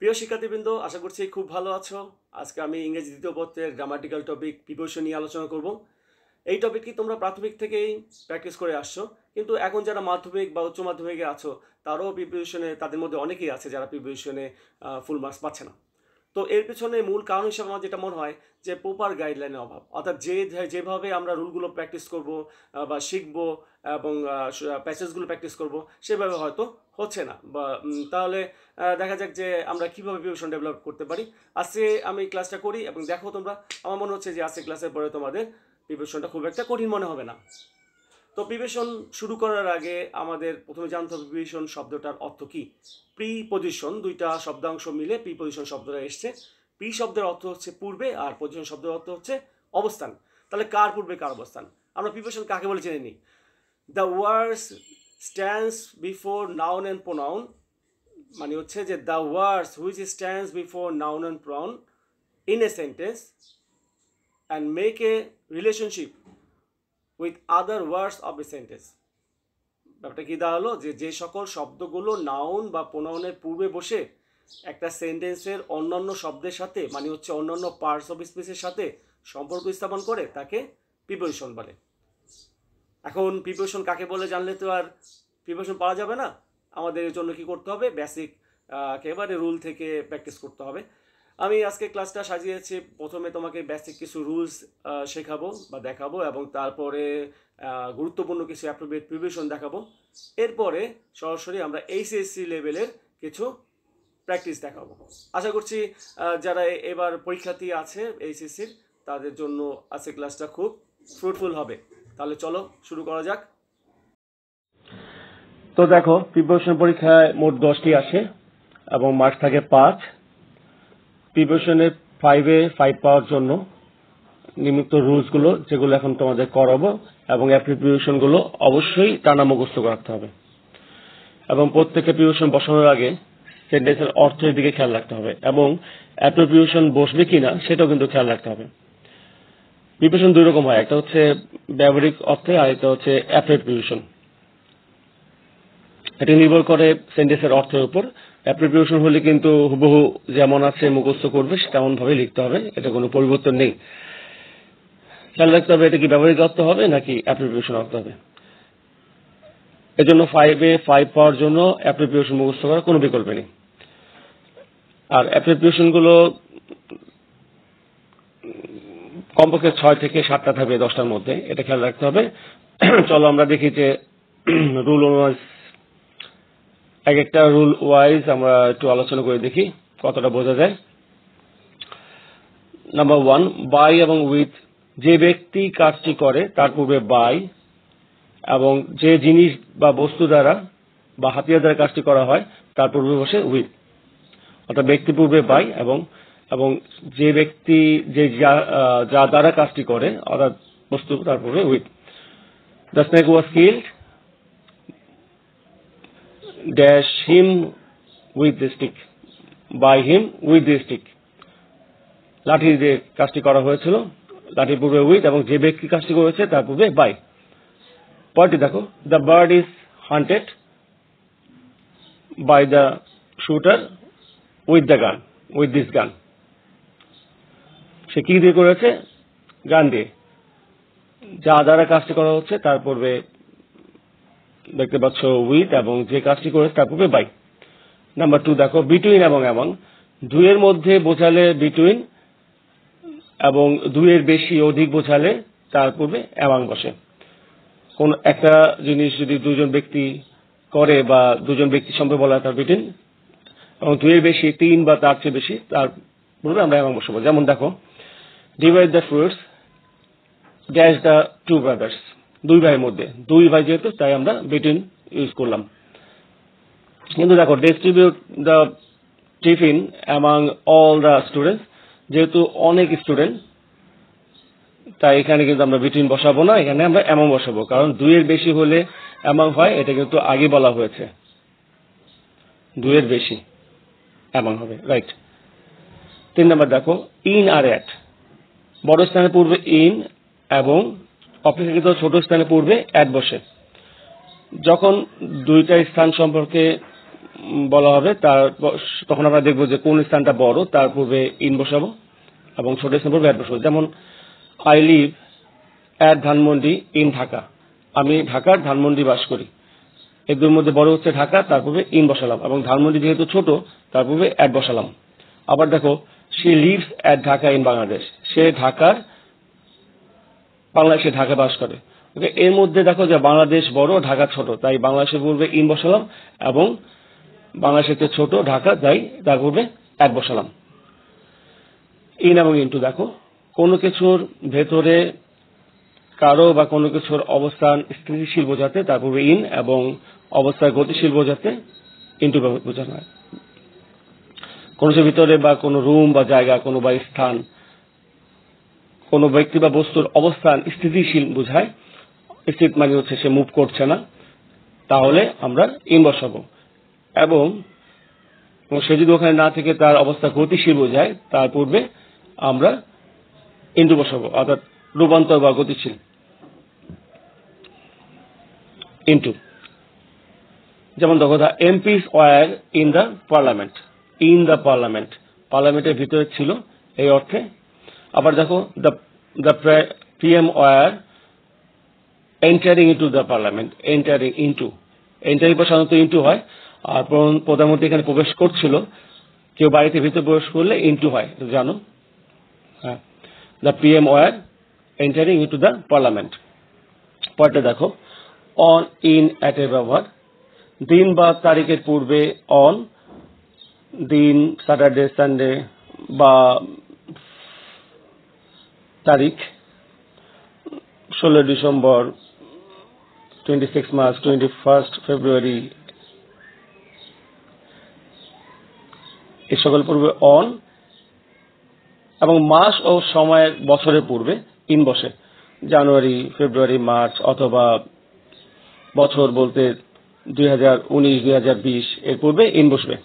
প্রিয় শিক্ষার্থীবৃন্দ, আশা করছি খুব ভালো আছো। আজকে আমি ইংরেজি দ্বিতীয় পত্রের গ্রামাটিক্যাল টপিক প্রিপোজিশন নিয়ে আলোচনা করব। এই টপিকটি তোমরা প্রাথমিক থেকেই প্র্যাকটিস করে আসছো, কিন্তু এখন যারা মাধ্যমিক বা উচ্চ মাধ্যমিকে আছো তারাও প্রিপোজিশনে, তাদের মধ্যে অনেকেই আছে যারা প্রিপোজিশনে ফুল মার্কস পাচ্ছে না। তো এর পেছনে মূল কারণ হিসেবে আমার যেটা মনে হয় যে প্রপার গাইডলাইনের অভাব, অর্থাৎ যেভাবে আমরা রুলগুলো প্র্যাকটিস করব বা শিখবো এবং প্যাসেজগুলো প্র্যাকটিস করব সেভাবে হয়তো হচ্ছে না। বা তাহলে দেখা যাক যে আমরা কীভাবে প্রিপারেশন ডেভেলপ করতে পারি। আজকে আমি ক্লাসটা করি এবং দেখো তোমরা, আমার মনে হচ্ছে যে আজকে ক্লাসের পরে তোমাদের প্রিপারেশনটা খুব একটা কঠিন মনে হবে না। তো প্রিপারেশন শুরু করার আগে আমাদের প্রথমে জানতে হবে প্রিপোজিশন শব্দটার অর্থ কী। প্রিপোজিশন, দুইটা শব্দাংশ মিলে প্রিপোজিশন শব্দটা এসছে। প্রি শব্দের অর্থ হচ্ছে পূর্বে, আর পজিশন শব্দের অর্থ হচ্ছে অবস্থান। তাহলে কার পূর্বে কার অবস্থান, আমরা প্রিপোজিশন কাকে বলে জেনে নিই। The words stands before noun and pronoun, মানে হচ্ছে যে the words which stands before noun and pronoun in a sentence and make a relationship with other words of a sentence. ব্যাপারটা কী দাঁড়ালো, যে সকল শব্দগুলো নাউন বা প্রোনাউনের পূর্বে বসে একটা সেন্টেন্সের অন্যান্য শব্দের সাথে, মানে হচ্ছে অন্যান্য পার্টস অফ স্পিচের সাথে সম্পর্ক স্থাপন করে, তাকে প্রিপোজিশন বলে। এখন প্রিপোজিশন কাকে বলে জানলে তো আর প্রিপোজিশন পাওয়া যাবে না। আমাদের এর জন্য কী করতে হবে, বেসিক একেবারে রুল থেকে প্র্যাকটিস করতে হবে। আমি আজকে ক্লাসটা সাজিয়েছি, প্রথমে তোমাকে বেসিক কিছু রুলস শেখাবো বা দেখাবো, এবং তারপরে গুরুত্বপূর্ণ কিছু অ্যাপ্রোপ্রিয়েট প্রিপোজিশন দেখাবো। এরপরে সরাসরি আমরা এইচএসসি লেভেলের কিছু প্র্যাকটিস দেখাবো। আশা করছি যারা এবার পরীক্ষার্থী আছে এইচএসসির, তাদের জন্য আজকে ক্লাসটা খুব ফ্রুটফুল হবে। তাহলে চলো শুরু করা যাক। তো দেখো, প্রিপোজিশন পরীক্ষায় মোট 10টি আসে এবং মার্কস থাকে 5। প্রিপোজিশনে 5-এ 5 পাওয়ার জন্য নিম্নোক্ত রুলসগুলো, যেগুলো এখন তোমাদের করাবো, এবং প্রিপোজিশনগুলো অবশ্যই টানা মুখস্থ রাখতে হবে। এবং প্রত্যেকটা প্রিপোজিশন বসানোর আগে সেন্টেন্সের অর্থের দিকে খেয়াল রাখতে হবে, এবং প্রিপোজিশন বসবে কিনা সেটাও কিন্তু খেয়াল রাখতে হবে। প্রিপোজিশন দুই রকম হয়, একটা হচ্ছে ব্যবহারিক অর্থে, আর একটা হচ্ছে প্রিপোজিশন। এটা নির্ভর করে সেন্টেন্সের অর্থের উপর। প্রিপোজিশন হলে কিন্তু হুবহু যেমন আছে মুখস্থ করবে তেমন ভাবে লিখতে হবে, এটা কোনো পরিবর্তন নেই। খেয়াল রাখতে হবে এটা কি ব্যবহারিক অর্থ হবে নাকি প্রিপোজিশন অর্থ হবে। এজন্য 5-এ 5 পাওয়ার জন্য প্রিপোজিশন মুখস্থ করার কোনো বিকল্প নেই। আর প্রিপোজিশনগুলো কমপক্ষে 6 থেকে 7টা থাকবে 10টার মধ্যে, এটা খেয়াল রাখতে হবে। চলো আমরা দেখি যে রুল ওয়াইজ, এক একটা রুল ওয়াইজ আমরা একটু আলোচনা করে দেখি কতটা বোঝা যায়। নাম্বার 1, বাই এবং উইথ। যে ব্যক্তি কাজটি করে তার পূর্বে বাই, এবং যে জিনিস বা বস্তু দ্বারা বা হাতিয়ার দ্বারা কাজটি করা হয় তার পূর্বে বসে উইথ। অর্থাৎ ব্যক্তি পূর্বে বাই, এবং যে ব্যক্তি যা দ্বারা কাজটি করে অর্থাৎ বস্তু, তার পূর্বে with. The snake was killed dash him with the stick, by him with the stick. লাঠি দিয়ে কাজটি করা হয়েছিল, লাঠির পূর্বে উইথ, এবং যে ব্যক্তি কাজটি করেছে তার পূর্বে বাই। পরেরটি দেখো, the bird is hunted by the shooter with the gun, with this gun. সে কি দিয়ে করেছে, গান দিয়ে। যা দ্বারা কাজটি করা হচ্ছে তার পূর্বে দেখতে পাচ্ছ উইথ, এবং যে কাজটি করেছে তার পূর্বে বাই। নাম্বার 2 দেখো, বিটুইন এবং অ্যামং। দুইয়ের মধ্যে বোঝালে বিটুইন, এবং দুইয়ের বেশি অধিক বোঝালে তার পূর্বে অ্যামং বসে। কোন একটা জিনিস যদি দুজন ব্যক্তি করে বা দুজন ব্যক্তি সম্পর্কে বলা হয় তার বিটুইন, এবং দুইয়ের বেশি, 3 বা তার চেয়ে বেশি, তার পূর্বে আমরা অ্যামং বসাবো। যেমন দেখো, divide the fruits dash the two brothers. দুই ভাইয়ের মধ্যে, দুই ভাই যেহেতু তাই আমরা বিটুইন ইউজ করলাম। কিন্তু দেখো, distribute the tiffin among all the students. যেহেতু অনেক স্টুডেন্ট, তাই এখানে কিন্তু আমরা বিটুইন বসাবো না, এখানে আমরা অ্যামাং বসাবো, কারণ দুইয়ের বেশি হলে অ্যামাং হয়, এটা কিন্তু আগে বলা হয়েছে। দুইয়ের বেশি অ্যামাং হবে, রাইট। 3 নম্বর দেখো, ইন আর অ্যাট। বড় স্থানের পূর্বে ইন, এবং অপেক্ষাকৃত ছোট স্থানের পূর্বে অ্যাট বসে। যখন দুইটা স্থান সম্পর্কে বলা হবে তখন আমরা দেখবো যে কোন স্থানটা বড়, তার পূর্বে ইন বসাবো এবং ছোট স্থান পূর্বে অ্যাট বসাবো। যেমন I live at Dhanmondi in Dhaka, আমি ঢাকার ধানমন্ডি বাস করি। এই দুটোর মধ্যে বড় হচ্ছে ঢাকা, তার পূর্বে ইন বসালাম, এবং ধানমন্ডি যেহেতু ছোট তার পূর্বে অ্যাট বসালাম। আবার দেখো she lives at Dhaka in Bangladesh, সে বাংলাদেশে ঢাকা বাস করে। ওকে, এর মধ্যে দেখো যে বাংলাদেশ বড়, ঢাকা ছোট, তাই বাংলাদেশের পূর্বে ইন বসালাম, এবং বাংলাদেশের চেয়ে ছোট ঢাকা, তাই তার পূর্বে অ্যাট বসালাম। ইন এবং ইনটু দেখো কোনো কিছুর ভেতরে কারো বা কোনো কিছুর অবস্থান স্থিতিশীল বোঝাতে তার পূর্বে ইন, এবং অবস্থায় গতিশীল বোঝাতে ইনটু বোঝানো হয়। কোনো কিছুর ভিতরে বা কোনো রুম বা জায়গা, কোনো বা স্থান, কোনো ব্যক্তি বা বস্তুর অবস্থান স্থিতিশীল বোঝায়, স্থিত মানে হচ্ছে সে মুভ করছে না, তাহলে আমরা ইন বসাবো। এবং সে যদি ওখানে না থেকে তার অবস্থা গতিশীল বোঝায়, তার পূর্বে আমরা ইনটু বসাবো, অর্থাৎ রূপান্তর বা গতিশীল ইনটু। যেমন দেখো the MPs were in the parliament, in the parliament, পার্লামেন্টের ভিতরে ছিল এই অর্থে। আবার দেখো the PM were entering into the parliament, entering into, entering পর সাধারণত ইনটু হয়, আর প্রধানমন্ত্রী এখানে প্রবেশ করছিল, কেউ বাড়িতে ভিতরে প্রবেশ করলে ইনটু হয়, জানো। হ্যাঁ, the PM were entering into the parliament. পরটা দেখো অন ইন অ্যাট এর ব্যবহার, দিন বা তারিখের পূর্বে অন, দিন স্যাটারডে সানডে বা তারিখ 16 ডিসেম্বর, 26 মার্চ, 21 ফেব্রুয়ারি, এই সকল পূর্বে অন, এবং মাস ও সময়ের বছরের পূর্বে ইন বসে, জানুয়ারি, ফেব্রুয়ারি, মার্চ, অথবা বছর বলতে 2019, 2020 এর পূর্বে ইন বসবে।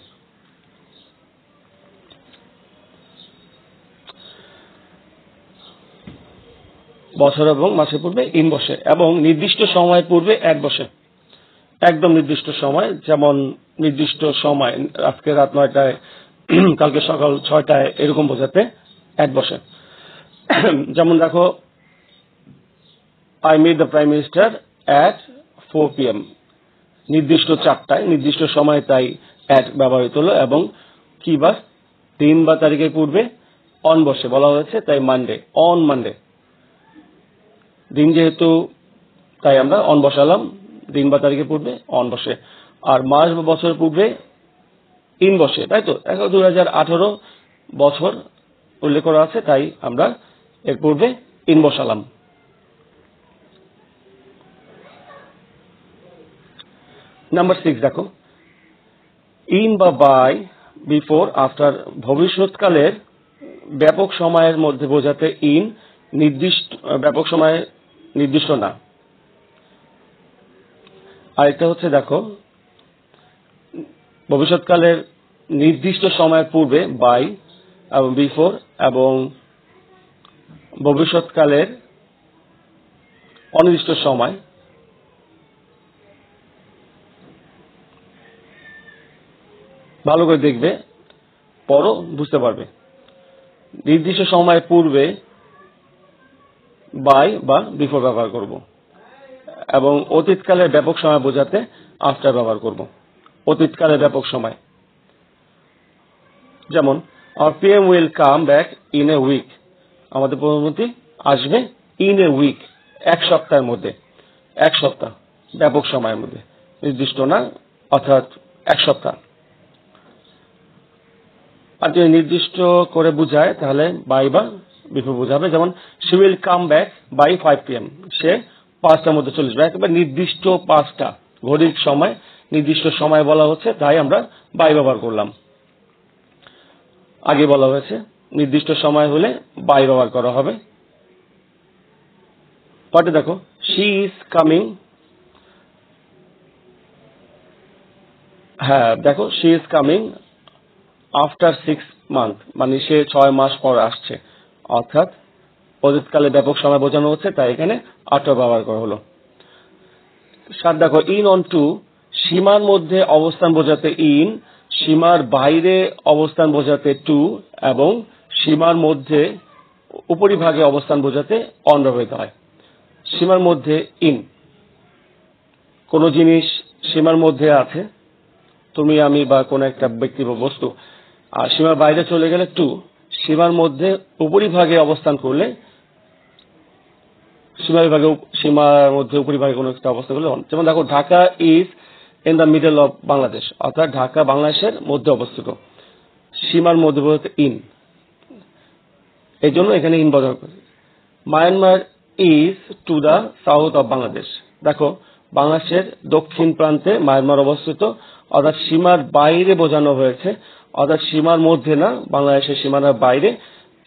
বছর এবং মাসের পূর্বে ইন বসে, এবং নির্দিষ্ট সময়ের পূর্বে অ্যাট বসে, একদম নির্দিষ্ট সময়, যেমন নির্দিষ্ট সময় আজকে রাত 9টায়, কালকে সকাল 6টায়, এরকম বোঝাতে অ্যাট বসে। যেমন দেখো I meet the prime minister at 4 PM, নির্দিষ্ট 4টায়, নির্দিষ্ট সময়, তাই অ্যাট ব্যবহৃত হলো। এবং কি বার, দিন বা তারিখের পূর্বে অন বসে, বলা হয়েছে তাই মানডে, অন মানডে, দিন যেহেতু তাই আমরা অন বসালাম, দিন বা তারিখের পূর্বে অন বসে। আর মাস বা বছরের পূর্বে ইন বসে, তাই তো। এখন 2018 বছর উল্লেখ করা আছে, তাই আমরা এর পূর্বে ইন বসালাম। নাম্বার 6 দেখো ইন বা বাই, বিফোর, আফটার, ভবিষ্যৎকালের ব্যাপক সময়ের মধ্যে বোঝাতে ইন, নির্দিষ্ট ব্যাপক সময় নির্দিষ্ট না। আরেকটা হচ্ছে দেখো ভবিষ্যৎকালের নির্দিষ্ট সময়ের পূর্বে বাই এবং বিফোর, এবং ভবিষ্যৎকালের অনির্দিষ্ট সময় ভালো করে দেখবে, পড়ো, বুঝতে পারবে। নির্দিষ্ট সময়ের পূর্বে বাই বা বিফোর ব্যবহার করব, এবং অতীতকালের ব্যাপক সময় বোঝাতে আফটার ব্যবহার করব, অতীতকালের ব্যাপক সময়। যেমন our PM will come back in a week, আমাদের প্রধানমন্ত্রী আসবে ইন এ উইক, এক সপ্তাহের মধ্যে, এক সপ্তাহ ব্যাপক সময়ের মধ্যে, নির্দিষ্ট না, অর্থাৎ এক সপ্তাহ। আর যদি নির্দিষ্ট করে বুঝায় তাহলে বাই বা বিফোর বোঝাবে। যেমন she will come back by 5 PM, সে 5টার মধ্যে চলে আসবে, একেবারে নির্দিষ্ট 5টা, ঘড়ির সময়, নির্দিষ্ট সময় বলা হচ্ছে, তাই আমরা বাই ব্যবহার করলাম। আগে বলা হয়েছে নির্দিষ্ট সময় হলে বাই ব্যবহার করা হবে। পরে দেখো she is coming, হ্যাঁ দেখো she is coming after 6 months, মানে সে 6 মাস পর আসছে, অর্থাৎ অতীতকালে ব্যাপক সময় বোঝানো হচ্ছে, তাই এখানে আফটার ব্যবহার করা হলো। 7 দেখো ইন অন টু, সীমার মধ্যে অবস্থান বোঝাতে ইন, সীমার বাইরে অবস্থান বোঝাতে টু এবং সীমার মধ্যে উপরিভাগে অবস্থান বোঝাতে অন ব্যবহৃত হয়। সীমার মধ্যে ইন, কোন জিনিস সীমার মধ্যে আছে, তুমি আমি বা কোন একটা ব্যক্তি বা বস্তু, আর সীমার বাইরে চলে গেলে টু, সীমার মধ্যে উপরিভাগে অবস্থান করলে সীমার মধ্যে উপরিভাগে কোনো একটা অবস্থান করলে অন। যেমন দেখো, Dhaka is in the middle of Bangladesh, অর্থাৎ ঢাকা বাংলাদেশের মধ্যে অবস্থিত। সীমার মধ্যে বলতে ইন, এই জন্য এখানে ইন ব্যবহার করি। Myanmar is to the south of Bangladesh, দেখো বাংলাদেশের দক্ষিণ প্রান্তে মায়ানমার অবস্থিত, অর্থাৎ সীমার বাইরে বোঝানো হয়েছে, অর্থাৎ সীমার মধ্যে না, বাংলাদেশের সীমানার বাইরে,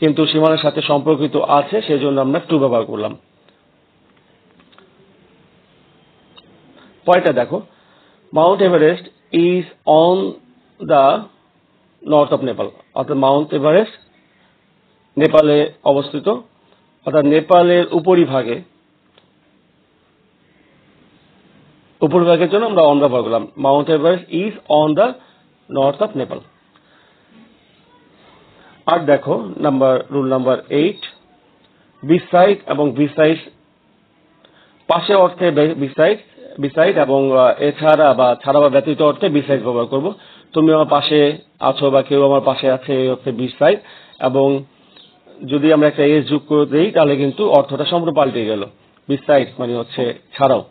কিন্তু সীমানার সাথে সম্পর্কিত আছে, সেই জন্য আমরা টু ব্যবহার করলাম। পরেরটা দেখো, Mount Everest is on the north of Nepal, অর্থাৎ মাউন্ট এভারেস্ট নেপালে অবস্থিত, অর্থাৎ নেপালের উপরিভাগের জন্য আমরা অন ব্যবহার করলাম। Mount Everest is on the north of Nepal. আর দেখো রুল নাম্বার 8, বিসাইড এবং বিসাইড পাশে অর্থে বিসাইড এবং এছাড়া বা ছাড়া বা ব্যতীত অর্থে বিসাইড ব্যবহার করব। তুমি আমার পাশে আছো বা কেউ আমার পাশে আছে, এই অর্থে বিসাইড, এবং যদি আমরা একটা এস যোগ করে দিই তাহলে কিন্তু অর্থটা সম্পূর্ণ পাল্টে গেল। বিসাইড মানে হচ্ছে ছাড়াও।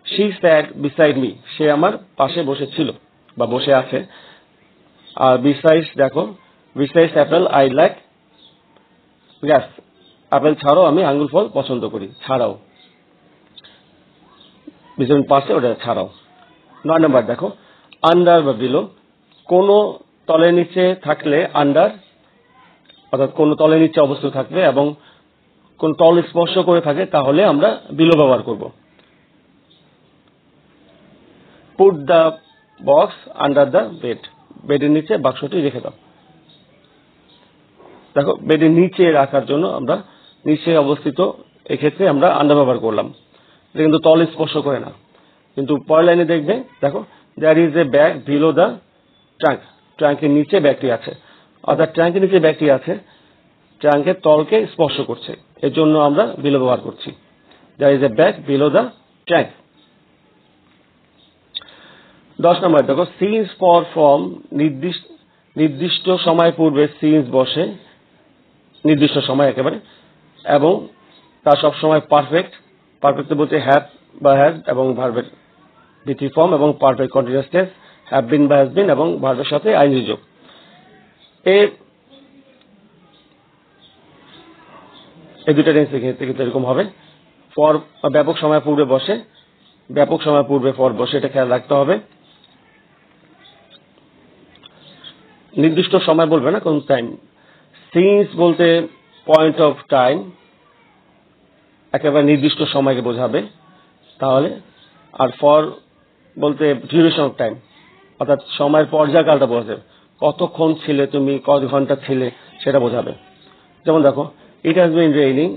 শি স্যাট বিসাইড মি, সে আমার পাশে বসেছিল বা বসে আছে। আর বিসাইড দেখো, beside Apple I like gas, apple ছাড়াও আমি আঙ্গুর ফল পছন্দ করি, ছাড়াও বিসাইড পাশে, ওটা ছাড়াও। 9 নম্বর দেখো, আন্ডার বা বিলো, কোন তলের নিচে থাকলে আন্ডার, অর্থাৎ কোন তলের নিচে অবস্থিত থাকবে এবং কোন তল স্পর্শ করে থাকে তাহলে আমরা বিলো ব্যবহার করব। Put the box under the bed, বেডের নিচে বাক্সটি রেখে দাও। দেখো, বেডের নিচে রাখার জন্য আমরা নিচে অবস্থিত, এক্ষেত্রে আমরা আন্ডার ব্যবহার করলাম, এটা কিন্তু তল স্পর্শ করে না। কিন্তু পরের লাইনে দেখবে, দেখো, there is a bag below the trunk, ট্রাঙ্কের নিচে ব্যাগটি আছে, অর্থাৎ ট্রাঙ্কের নিচে ব্যাগটি আছে, ট্রাঙ্কের তলকে স্পর্শ করছে, এর জন্য আমরা বিলো ব্যবহার করছি। There is a bag below the trunk. 10 number দেখো, সিন্স ফর ফ্রম, নির্দিষ্ট সময় পূর্বে সিন্স বসে, নির্দিষ্ট সময় একেবারে, এবং তা সবসময় পারফেক্ট, পারফেক্ট বলতে হ্যাভ বা হ্যাজ এবং ভার্বের ভিত্তি ফর্ম এবং perfect continuous tense, have been বা হ্যাজ বিন এবং ভার্বের সাথে আইনজি যোগ। এই দুটা টেন্সের ক্ষেত্রে কিন্তু এরকম হবে। ফর ব্যাপক সময় পূর্বে বসে, ব্যাপক সময় পূর্বে ফর বসে, এটা খেয়াল রাখতে হবে। নির্দিষ্ট সময় বলবে না, কোন টাইম। সিন্স বলতে পয়েন্ট অফ টাইম, একেবারে নির্দিষ্ট সময়কে বোঝাবে তাহলে। আর ফর বলতে ডিউরেশন অফ টাইম, অর্থাৎ সময়ের পর্যায়কালটা বোঝাবে, কতক্ষণ ছিলে তুমি, কত ঘন্টা ছিলে সেটা বোঝাবে। যেমন দেখো, it has been raining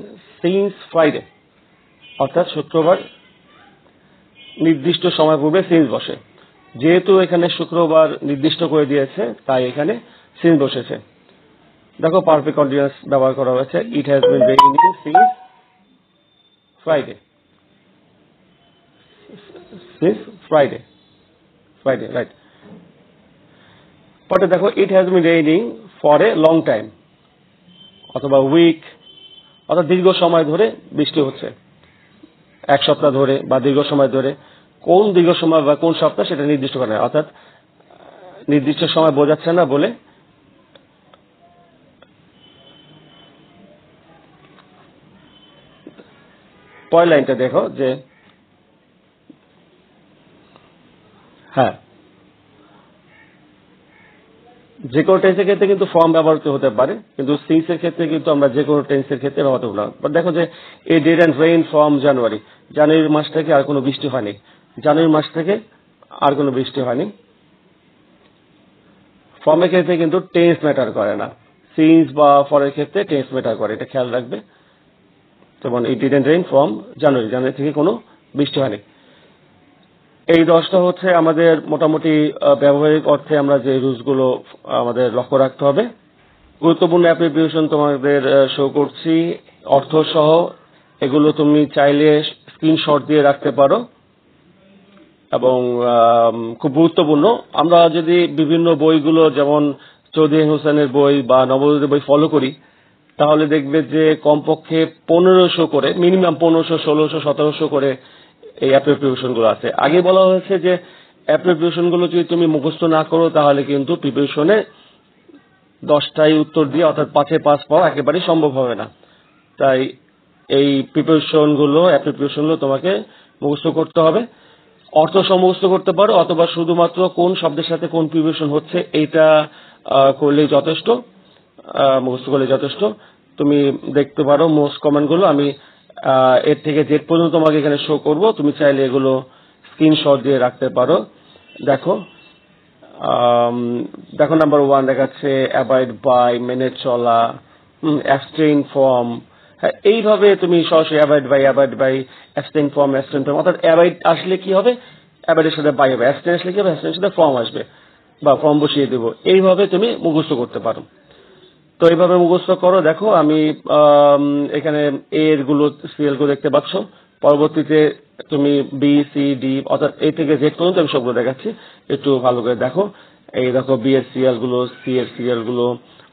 since Friday, অর্থাৎ শুক্রবার নির্দিষ্ট সময় পূর্বে সিন্স বসে, যেহেতু এখানে শুক্রবার নির্দিষ্ট করে দিয়েছে তাই এখানে সিন্স বসেছে। দেখো, পারফেক্ট কন্টিনিউয়াস ব্যবহার করা হয়েছে, it has been raining since Friday, since Friday, Friday, right. পরে দেখো, it has been raining for a long time, অথবা উইক, অর্থাৎ দীর্ঘ সময় ধরে বৃষ্টি হচ্ছে, এক সপ্তাহ ধরে বা দীর্ঘ সময় ধরে। কোন দীর্ঘ সময় বা কোন সপ্তাহ সেটা নির্দিষ্ট করে না, অর্থাৎ নির্দিষ্ট সময় বোঝাচ্ছে না বলে পরের লাইনটা দেখো যে, হ্যাঁ, যে কোনো টেন্সের ক্ষেত্রে কিন্তু ফর্ম ব্যবহৃত হতে পারে, কিন্তু সিন্সের ক্ষেত্রে কিন্তু আমরা যে কোনো টেন্সের ক্ষেত্রে ব্যবহৃত হলাম। দেখো যে, এ did and rain from January, জানুয়ারি মাস থেকে আর কোনো বৃষ্টি হয়নি, জানুয়ারি মাস থেকে আর কোনো বৃষ্টি হয়নি। ফর্মের ক্ষেত্রে কিন্তু টেন্স ম্যাটার করে না, সিন্স বা ফরের ক্ষেত্রে টেন্স ম্যাটার করে, এটা খেয়াল রাখবে। যেমন it did and rain from January, জানুয়ারি থেকে কোনো বৃষ্টি হয়নি। এই 10টা হচ্ছে আমাদের মোটামুটি ব্যবহারিক অর্থে আমরা যে রুলসগুলো আমাদের লক্ষ্য রাখতে হবে। গুরুত্বপূর্ণ অ্যাপ্রিবিউশন তোমাদের শো করছি অর্থ সহ। এগুলো তুমি চাইলে স্ক্রিনশট দিয়ে রাখতে পারো এবং খুব গুরুত্বপূর্ণ। আমরা যদি বিভিন্ন বইগুলো যেমন চৌধুরী হোসেনের বই বা নবোদয়ের বই ফলো করি তাহলে দেখবে যে কমপক্ষে 1500 করে, মিনিমাম 1500, 1600, 1700 করে এই অ্যাপ্রিবিউশন গুলো আছে। আগে বলা হয়েছে যে অ্যাপ্রিবিউশন গুলো যদি তুমি মুখস্থ না করো তাহলে কিন্তু প্রিপারেশনে 10টাই উত্তর দিয়ে অর্থাৎ 5-এ 5 পাওয়া একেবারেই সম্ভব হবে না। তাই এই প্রিপারেশন গুলো, অ্যাপ্রিবিউশন গুলো তোমাকে মুখস্থ করতে হবে। অর্থ মুখস্থ করতে পারো অথবা শুধুমাত্র কোন শব্দের সাথে কোন প্রিপারেশন হচ্ছে এইটা করলেই যথেষ্ট, মুখস্থ করলে যথেষ্ট। তুমি দেখতে পারো মোস্ট কমন গুলো আমি এর থেকে জেড পর্যন্ত তোমাকে এখানে শো করব, তুমি চাইলে এগুলো স্ক্রিনশট দিয়ে রাখতে পারো। দেখো দেখো নাম্বার 1 দেখাচ্ছে অ্যাভয়েড বাই, মেনে চলা, অ্যাবস্টেইন ফ্রম। হ্যাঁ, এইভাবে তুমি সরাসরি অ্যাভয়েড বাই, অ্যাবস্টেইন ফ্রম অর্থাৎ অ্যাভয়েড আসলে কি হবে, অ্যাভয়েডের সাথে বাই হবে, অ্যাবস্টেইন আসলে কি হবে, অ্যাবস্টেইনের সাথে ফ্রম আসবে বা ফ্রম বসিয়ে দেবো। এইভাবে তুমি মুখস্থ করতে পারো। তো এইভাবে মুখস্থ করো। দেখো আমি এখানে এর গুলো সিরিয়াল গুলো দেখতে পাচ্ছ। পরবর্তীতে তুমি বি সি ডি অর্থাৎ এ থেকে জেড পর্যন্ত আমি সবগুলো দেখাচ্ছি, একটু ভালো করে দেখো। এই দেখো বি এর সিরিয়াল গুলো, সি এর সিরিয়াল গুলো,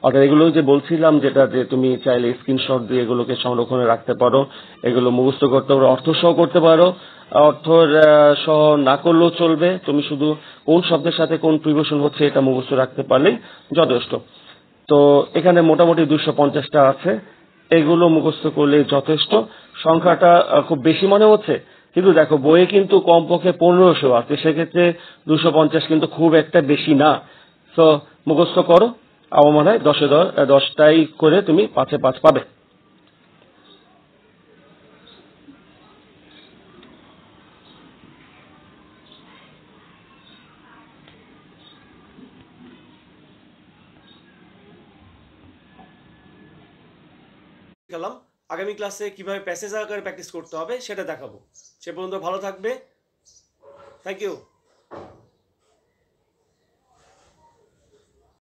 অর্থাৎ এগুলো যে বলছিলাম যেটা যে তুমি চাইলে স্ক্রিনশট দিয়ে এগুলোকে সংরক্ষণে রাখতে পারো, এগুলো মুখস্থ করতে পারো, অর্থ সহ করতে পারো। অর্থ সহ না করলেও চলবে, তুমি শুধু কোন শব্দের সাথে কোন প্রিপোজিশন হচ্ছে এটা মুখস্থ রাখতে পারলেই যথেষ্ট। তো এখানে মোটামুটি 250টা আছে, এগুলো মুখস্থ করলে যথেষ্ট। সংখ্যাটা খুব বেশি মনে হচ্ছে, কিন্তু দেখো বইয়ে কিন্তু কমপক্ষে 1500 আছে, সেক্ষেত্রে 250 কিন্তু খুব একটা বেশি না। তো মুখস্থ করো, আমার মনে হয় 10টাই করে তুমি 5-এ 5 পাবে। গেলাম, আগামী ক্লাসে কিভাবে প্যাসেজ আকারে প্র্যাকটিস করতে হবে সেটা দেখাবো। সে পর্যন্ত ভালো থাকবে। Thank you.